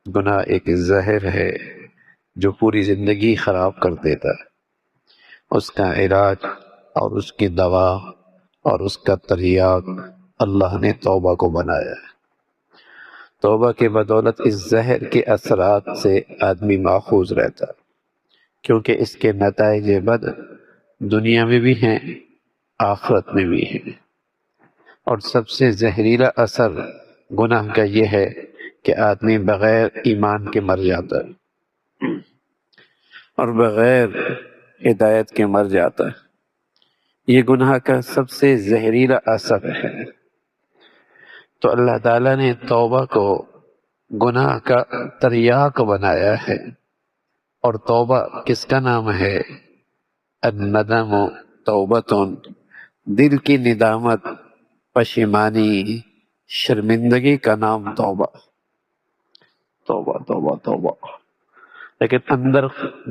گناہ ایک زہر ہے جو پوری زندگی خراب کر دیتا ہے۔ اس کا علاج اور اس کی دوا اور اس کا تریاق اللہ نے توبہ کو بنایا ہے۔ توبہ کے بدولت اس زہر کے اثرات سے آدمی محفوظ رہتا ہے، کیونکہ اس کے نتائج بد دنیا میں بھی ہیں، آخرت میں بھی ہیں۔ اور سب سے زہریلا اثر گناہ کا یہ ہے کہ آدمی بغیر ایمان کے مر جاتا ہے اور بغیر ہدایت کے مر جاتا ہے۔ یہ گناہ کا سب سے زہریلا اثر ہے۔ تو اللہ تعالیٰ نے توبہ کو گناہ کا تریاق بنایا ہے۔ اور توبہ کس کا نام ہے؟ الندم توبتن، دل کی ندامت، پشیمانی، شرمندگی کا نام توبہ۔ توبہ توبہ توبہ، لیکن اندر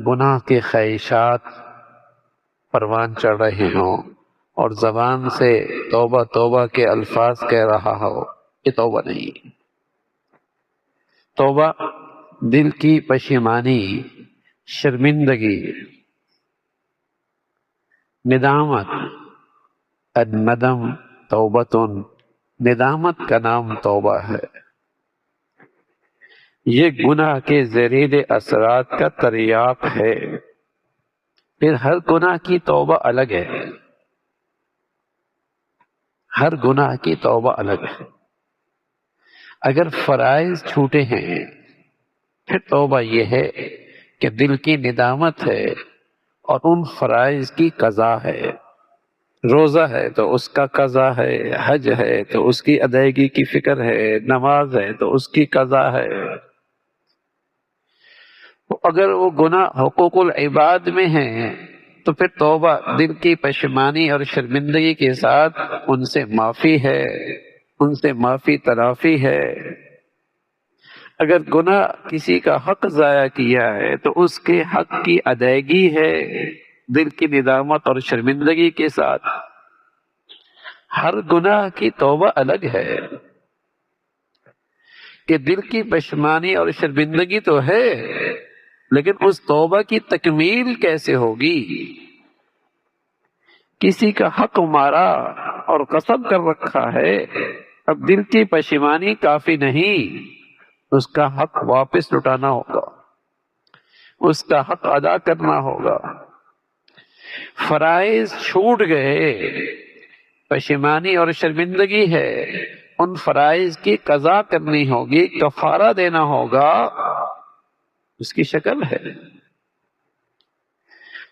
گناہ کے خواہشات پروان چڑھ رہے ہوں اور زبان سے توبہ توبہ کے الفاظ کہہ رہا ہو، یہ توبہ نہیں۔ توبہ دل کی پشیمانی، شرمندگی، ندامت۔ الندم توبتن، ندامت کا نام توبہ ہے۔ یہ گناہ کے زہریلے اثرات کا تریاق ہے۔ پھر ہر گناہ کی توبہ الگ ہے، ہر گناہ کی توبہ الگ ہے۔ اگر فرائض چھوٹے ہیں پھر توبہ یہ ہے کہ دل کی ندامت ہے اور ان فرائض کی قضا ہے۔ روزہ ہے تو اس کا قضا ہے، حج ہے تو اس کی ادائیگی کی فکر ہے، نماز ہے تو اس کی قضا ہے۔ اگر وہ گناہ حقوق العباد میں ہیں تو پھر توبہ دل کی پشیمانی اور شرمندگی کے ساتھ ان سے معافی ہے، ان سے معافی تلافی ہے۔ اگر گناہ کسی کا حق ضائع کیا ہے تو اس کے حق کی ادائیگی ہے دل کی ندامت اور شرمندگی کے ساتھ۔ ہر گناہ کی توبہ الگ ہے کہ دل کی پشیمانی اور شرمندگی تو ہے، لیکن اس توبہ کی تکمیل کیسے ہوگی؟ کسی کا حق مارا اور قسم کر رکھا ہے، اب دل کی پشیمانی کافی نہیں، اس کا حق واپس لٹانا ہوگا، اس کا حق ادا کرنا ہوگا۔ فرائض چھوٹ گئے، پشیمانی اور شرمندگی ہے، ان فرائض کی قضا کرنی ہوگی، کفارہ دینا ہوگا، اس کی شکل ہے۔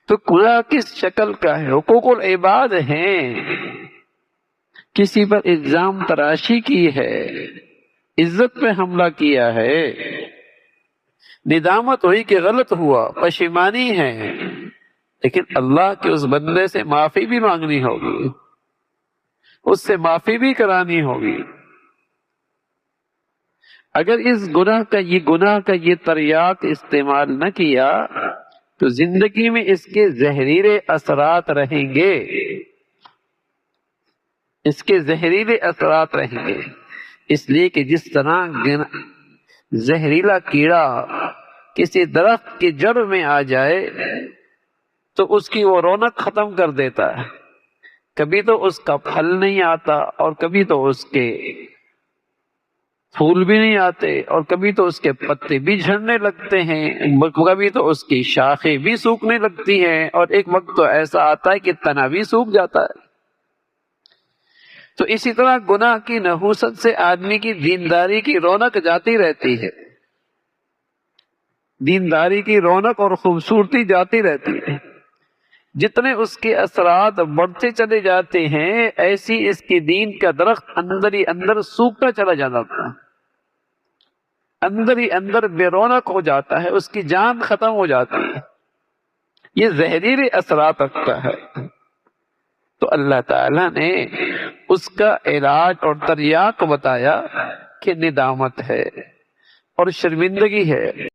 تو گناہ کس شکل کا ہے؟ حقوق العباد ہیں، کسی پر الزام تراشی کی ہے، عزت پہ حملہ کیا ہے، ندامت ہوئی کہ غلط ہوا، پشیمانی ہے، لیکن اللہ کے اس بندے سے معافی بھی مانگنی ہوگی، اس سے معافی بھی کرانی ہوگی۔ اگر اس گناہ کا یہ تریاق استعمال نہ کیا تو زندگی میں اس کے زہریلے اثرات رہیں گے، اس کے زہریلے اثرات رہیں گے۔ اس لیے کہ جس طرح زہریلا کیڑا کسی درخت کی جڑ میں آ جائے تو اس کی وہ رونق ختم کر دیتا ہے، کبھی تو اس کا پھل نہیں آتا اور کبھی تو اس کے پھول بھی نہیں آتے اور کبھی تو اس کے پتے بھی جھڑنے لگتے ہیں، کبھی تو اس کی شاخیں بھی سوکھنے لگتی ہیں، اور ایک وقت تو ایسا آتا ہے کہ تنا بھی سوکھ جاتا ہے۔ تو اسی طرح گناہ کی نحوست سے آدمی کی دینداری کی رونق جاتی رہتی ہے، دینداری کی رونق اور خوبصورتی جاتی رہتی ہے۔ جتنے اس کے اثرات بڑھتے چلے جاتے ہیں، ایسی اس کی دین کا درخت اندر ہی اندر سوکھتا چلا جاتا ہے، اندر ہی اندر بے رونق ہو جاتا ہے، اس کی جان ختم ہو جاتی ہے، یہ زہریلے اثرات رکھتا ہے۔ تو اللہ تعالیٰ نے اس کا علاج اور تریاق بتایا کہ ندامت ہے اور شرمندگی ہے۔